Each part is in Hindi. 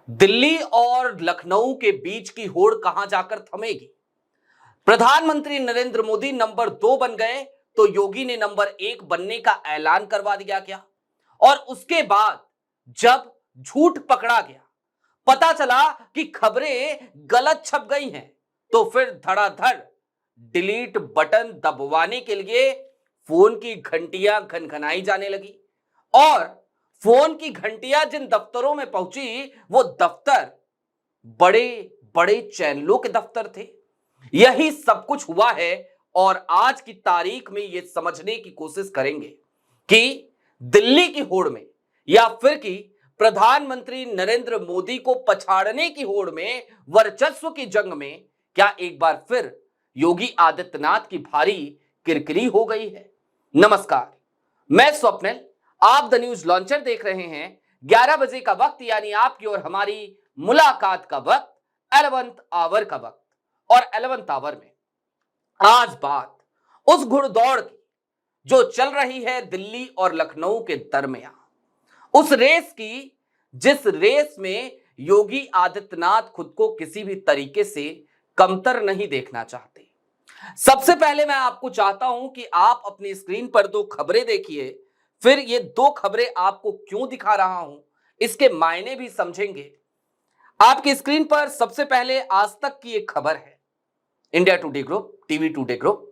दिल्ली और लखनऊ के बीच की होड़ कहां जाकर थमेगी। प्रधानमंत्री नरेंद्र मोदी नंबर 2 बन गए तो योगी ने नंबर 1 बनने का ऐलान करवा दिया गया और उसके बाद जब झूठ पकड़ा गया, पता चला कि खबरें गलत छप गई हैं, तो फिर धड़ाधड़ डिलीट बटन दबवाने के लिए फोन की घंटियां घनघनाई जाने लगी और फोन की घंटियां जिन दफ्तरों में पहुंची वो दफ्तर बड़े बड़े चैनलों के दफ्तर थे। यही सब कुछ हुआ है और आज की तारीख में यह समझने की कोशिश करेंगे कि दिल्ली की होड़ में या फिर कि प्रधानमंत्री नरेंद्र मोदी को पछाड़ने की होड़ में, वर्चस्व की जंग में क्या एक बार फिर योगी आदित्यनाथ की भारी किरकिरी हो गई है। नमस्कार, मैं स्वप्निल, आप द न्यूज लॉन्चर देख रहे हैं। 11 बजे का वक्त यानी आपकी और हमारी मुलाकात का वक्त, 11th आवर का वक्त। और 11th आवर में आज बात उस घुड़दौड़ की जो चल रही है दिल्ली और लखनऊ के दरमियान, उस रेस की जिस रेस में योगी आदित्यनाथ खुद को किसी भी तरीके से कमतर नहीं देखना चाहते। सबसे पहले मैं आपको चाहता हूं कि आप अपनी स्क्रीन पर दो खबरें देखिए, फिर ये दो खबरें आपको क्यों दिखा रहा हूं इसके मायने भी समझेंगे। आपकी स्क्रीन पर सबसे पहले आज तक की एक खबर है, India today group, TV today group,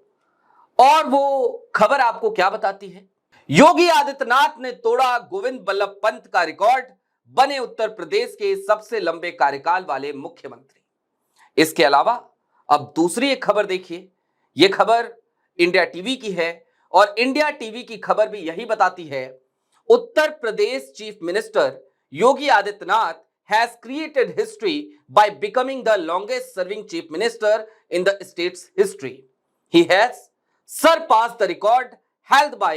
और वो खबर आपको क्या बताती है? योगी आदित्यनाथ ने तोड़ा गोविंद बल्लभ पंत का रिकॉर्ड, बने उत्तर प्रदेश के सबसे लंबे कार्यकाल वाले मुख्यमंत्री। इसके अलावा अब दूसरी एक खबर देखिए, यह खबर इंडिया टीवी की है और इंडिया टीवी की खबर भी यही बताती है, Uttar Pradesh chief minister Yogi Adityanath has created history by becoming the longest serving chief minister in the state's history. He has surpassed the record held by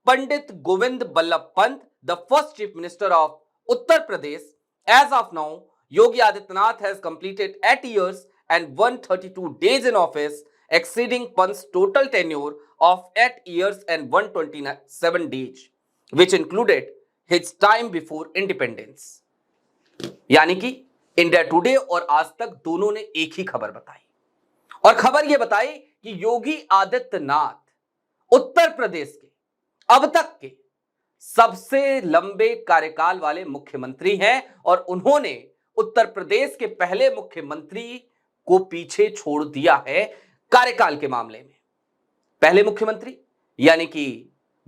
Pandit Govind Ballabh Pant, the first chief minister of Uttar Pradesh. As of now, Yogi Adityanath has completed 8 years and 132 days in office, exceeding Pant's total tenure of 8 years and 127 days, which included his time before independence. यानी कि इंडिया टुडे और आज तक दोनों ने एक ही खबर बताई और खबर यह बताई कि योगी आदित्यनाथ उत्तर प्रदेश के अब तक के सबसे लंबे कार्यकाल वाले मुख्यमंत्री हैं और उन्होंने उत्तर प्रदेश के पहले मुख्यमंत्री को पीछे छोड़ दिया है कार्यकाल के मामले में। पहले मुख्यमंत्री यानी कि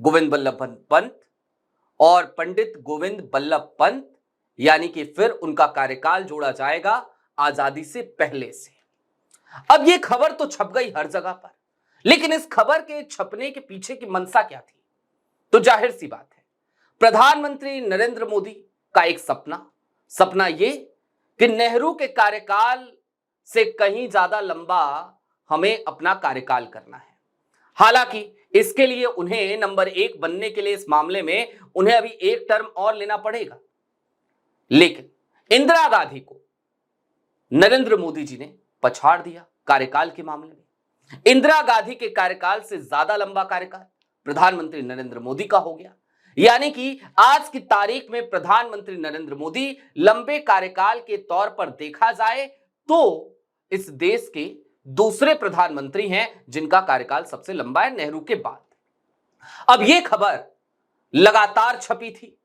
गोविंद बल्लभ पंत और पंडित गोविंद बल्लभ पंत, यानी कि फिर उनका कार्यकाल जोड़ा जाएगा आजादी से पहले से। अब यह खबर तो छप गई हर जगह पर, लेकिन इस खबर के छपने के पीछे की मंशा क्या थी? तो जाहिर सी बात है, प्रधानमंत्री नरेंद्र मोदी का एक सपना यह कि नेहरू के कार्यकाल से कहीं ज्यादा लंबा हमें अपना कार्यकाल करना है। हालांकि इसके लिए उन्हें नंबर 1 बनने के लिए इस मामले में उन्हें अभी एक टर्म और लेना पड़ेगा, लेकिन इंदिरा गांधी को नरेंद्र मोदी जी ने पछाड़ दिया कार्यकाल के मामले में। इंदिरा गांधी के कार्यकाल से ज्यादा लंबा कार्यकाल प्रधानमंत्री नरेंद्र मोदी का हो गया, यानी कि आज की तारीख में प्रधानमंत्री नरेंद्र मोदी लंबे कार्यकाल के तौर पर देखा जाए तो इस देश के दूसरे प्रधानमंत्री हैं जिनका कार्यकाल सबसे लंबा है, नेहरू के बाद। अब यह खबर लगातार छपी थी,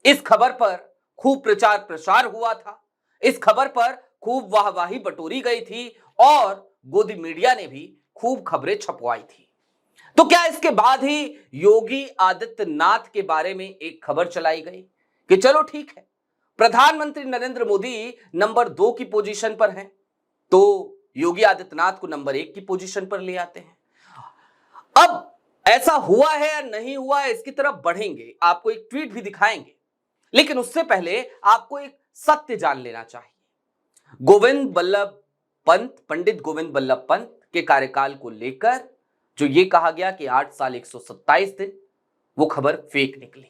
इस खबर पर खूब प्रचार प्रसार हुआ था, इस खबर पर खूब वाहवाही बटोरी गई थी और गोदी मीडिया ने भी खूब खबरें छपवाई थी। तो क्या इसके बाद ही योगी आदित्यनाथ के बारे में एक खबर चलाई गई कि चलो ठीक है, प्रधानमंत्री नरेंद्र मोदी नंबर 2 की पोजीशन पर हैं, तो योगी आदित्यनाथ को नंबर 1 की पोजीशन पर ले आते हैं। अब ऐसा हुआ है या नहीं हुआ है इसकी तरफ बढ़ेंगे, आपको एक ट्वीट भी दिखाएंगे, लेकिन उससे पहले आपको एक सत्य जान लेना चाहिए। गोविंद बल्लभ पंत, पंडित गोविंद बल्लभ पंत के कार्यकाल को लेकर जो ये कहा गया कि 8 साल 127 दिन, वो खबर फेक निकली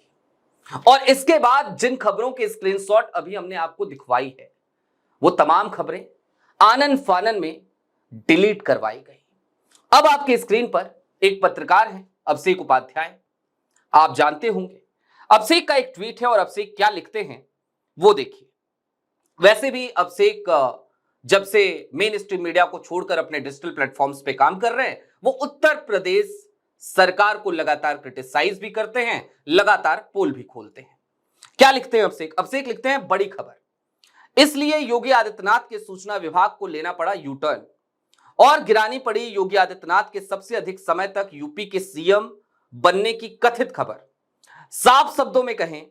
और इसके बाद जिन खबरों के स्क्रीनशॉट अभी हमने आपको दिखवाई है, वो तमाम खबरें आनन फानन में डिलीट करवाई गई। अब आपकी स्क्रीन पर एक पत्रकार है, अभिषेक उपाध्याय, आप जानते होंगे। अभिषेक का एक ट्वीट है और अभिषेक क्या लिखते हैं वो देखिए। वैसे भी अब से जब से मेन स्ट्रीम मीडिया को छोड़कर अपने डिजिटल प्लेटफॉर्म्स पे काम कर रहे हैं, वो उत्तर प्रदेश सरकार को लगातार क्रिटिसाइज भी करते हैं, लगातार पोल भी खोलते हैं। क्या लिखते हैं अभिषेक लिखते हैं, बड़ी खबर, इसलिए योगी आदित्यनाथ के सूचना विभाग को लेना पड़ा यू टर्न और गिरानी पड़ी योगी आदित्यनाथ के सबसे अधिक समय तक यूपी के सीएम बनने की कथित खबर। साफ शब्दों में कहें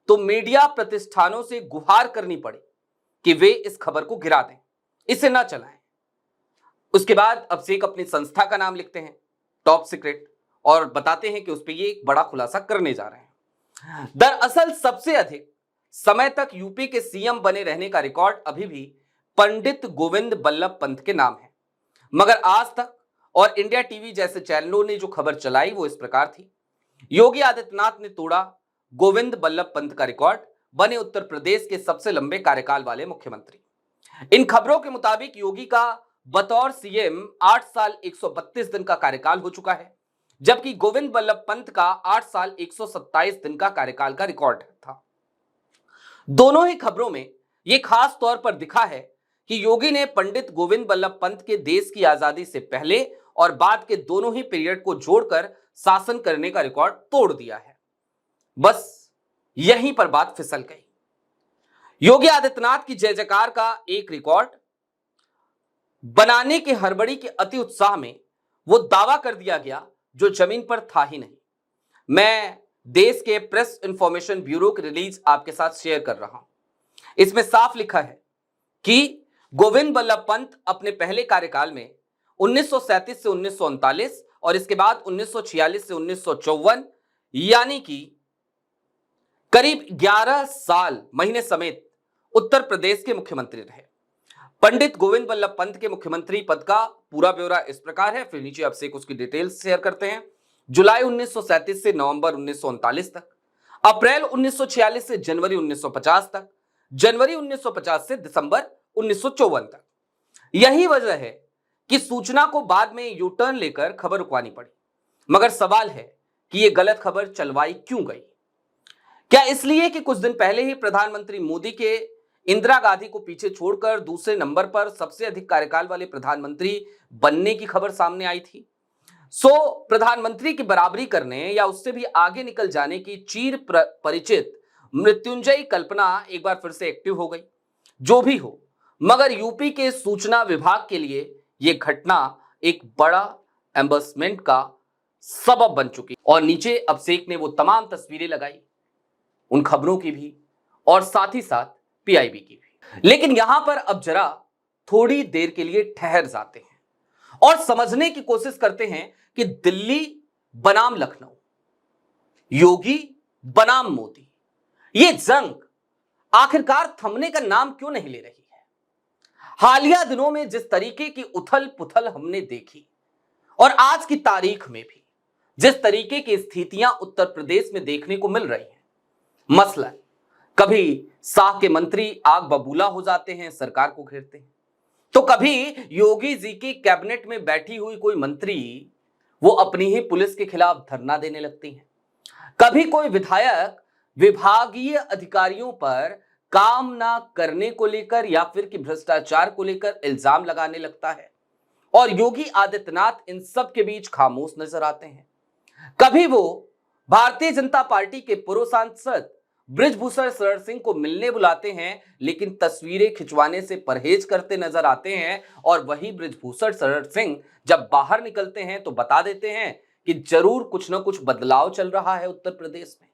तो मीडिया प्रतिष्ठानों से गुहार करनी पड़ी कि वे इस खबर को गिरा दें, इसे न चलाएं। उसके बाद अभिषेक अपनी संस्था का नाम लिखते हैं टॉप सीक्रेट और बताते हैं कि उस पर ये एक बड़ा खुलासा करने जा रहे हैं। दरअसल सबसे अधिक समय तक यूपी के सीएम बने रहने का रिकॉर्ड अभी भी पंडित गोविंद बल्लभ पंत के नाम है, मगर आज तक और इंडिया टीवी जैसे चैनलों ने जो खबर चलाई वो इस प्रकार थी, योगी आदित्यनाथ ने तोड़ा गोविंद बल्लभ पंत का रिकॉर्ड, बने उत्तर प्रदेश के सबसे लंबे कार्यकाल वाले मुख्यमंत्री। इन खबरों के मुताबिक योगी का बतौर सीएम 8 साल 132 दिन का कार्यकाल हो चुका है, जबकि गोविंद बल्लभ पंत का 8 साल 127 दिन का कार्यकाल का रिकॉर्ड था। दोनों ही खबरों में यह खास तौर पर दिखा है कि योगी ने पंडित गोविंद बल्लभ पंत के देश की आजादी से पहले और बाद के दोनों ही पीरियड को जोड़कर शासन करने का रिकॉर्ड तोड़ दिया है। बस यहीं पर बात फिसल गई। योगी आदित्यनाथ की जय जयकार का एक रिकॉर्ड बनाने के हड़बड़ी के अति उत्साह में वो दावा कर दिया गया जो जमीन पर था ही नहीं। मैं देश के प्रेस इंफॉर्मेशन ब्यूरो की रिलीज आपके साथ शेयर कर रहा हूं। इसमें साफ लिखा है कि गोविंद बल्लभ पंत अपने पहले कार्यकाल में 1937 से 1939 और इसके बाद 1946 से 1954 यानी कि करीब 11 साल महीने समेत उत्तर प्रदेश के मुख्यमंत्री रहे। पंडित गोविंद बल्लभ पंत के मुख्यमंत्री पद का पूरा ब्यौरा इस प्रकार है, फिर नीचे आपसे उसकी डिटेल्स शेयर करते हैं। जुलाई 1937 से नवंबर 1939 तक, अप्रैल 1946 से जनवरी 1950 तक, जनवरी 1950 से दिसंबर 1954 तक। यही वजह है कि सूचना को बाद में यू टर्न लेकर खबर रुकवानी पड़ी। मगर सवाल है कि यह गलत खबर चलवाई क्यों गई? क्या इसलिए कि कुछ दिन पहले ही प्रधानमंत्री मोदी के इंदिरा गांधी को पीछे छोड़कर दूसरे नंबर पर सबसे अधिक कार्यकाल वाले प्रधानमंत्री बनने की खबर सामने आई थी? प्रधानमंत्री की बराबरी करने या उससे भी आगे निकल जाने की चिर परिचित मृत्युंजयी कल्पना एक बार फिर से एक्टिव हो गई। जो भी हो, मगर यूपी के सूचना विभाग के लिए यह घटना एक बड़ा एम्बैरेसमेंट का सबब बन चुकी और नीचे अभिषेक ने वो तमाम तस्वीरें लगाई, उन खबरों की भी और साथ ही साथ पीआईबी की भी। लेकिन यहां पर अब जरा थोड़ी देर के लिए ठहर जाते हैं और समझने की कोशिश करते हैं कि दिल्ली बनाम लखनऊ, योगी बनाम मोदी, ये जंग आखिरकार थमने का नाम क्यों नहीं ले रही है? हालिया दिनों में जिस तरीके की उथल पुथल हमने देखी और आज की तारीख में भी जिस तरीके की स्थितियां उत्तर प्रदेश में देखने को मिल रही हैं, मसलन कभी शाह के मंत्री आग बबूला हो जाते हैं, सरकार को घेरते हैं, तो कभी योगी जी की कैबिनेट में बैठी हुई कोई मंत्री वो अपनी ही पुलिस के खिलाफ धरना देने लगती हैं, कभी कोई विधायक विभागीय अधिकारियों पर काम ना करने को लेकर या फिर कि भ्रष्टाचार को लेकर इल्जाम लगाने लगता है और योगी आदित्यनाथ इन सब के बीच खामोश नजर आते हैं। कभी वो भारतीय जनता पार्टी के पूर्व सांसद बृजभूषण शरण सिंह को मिलने बुलाते हैं, लेकिन तस्वीरें खिंचवाने से परहेज करते नजर आते हैं और वही बृजभूषण शरण सिंह जब बाहर निकलते हैं तो बता देते हैं कि जरूर कुछ ना कुछ बदलाव चल रहा है उत्तर प्रदेश में।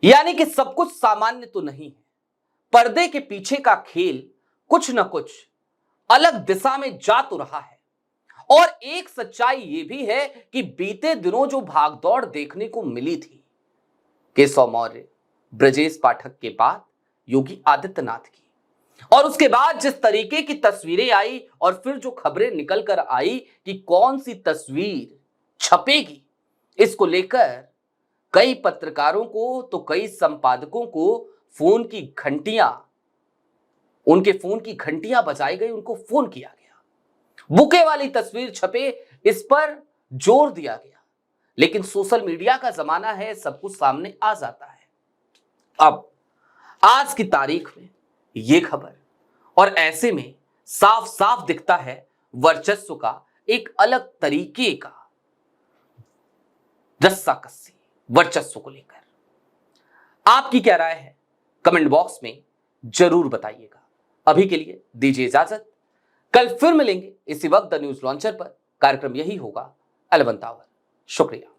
यानी कि सब कुछ सामान्य तो नहीं है, पर्दे के पीछे का खेल कुछ न कुछ अलग दिशा में जा तो रहा है। और एक सच्चाई यह भी है कि बीते दिनों जो भागदौड़ देखने को मिली थी केशव मौर्य, ब्रजेश पाठक के बाद योगी आदित्यनाथ की, और उसके बाद जिस तरीके की तस्वीरें आई और फिर जो खबरें निकल कर आई कि कौन सी तस्वीर छपेगी, इसको लेकर कई पत्रकारों को तो कई संपादकों को फोन की घंटियां, उनके फोन की घंटियां बजाई गई, उनको फोन किया गया, बुके वाली तस्वीर छपे, इस पर जोर दिया गया। लेकिन सोशल मीडिया का जमाना है, सब कुछ सामने आ जाता है। अब आज की तारीख में ये खबर। और ऐसे में साफ साफ दिखता है वर्चस्व का एक अलग तरीके का रस्साकसी वर्चस्व को लेकर। आपकी क्या राय है कमेंट बॉक्स में जरूर बताइएगा। अभी के लिए दीजिए इजाजत, कल फिर मिलेंगे इसी वक्त द न्यूज लॉन्चर पर। कार्यक्रम यही होगा 11 आवर। शुक्रिया।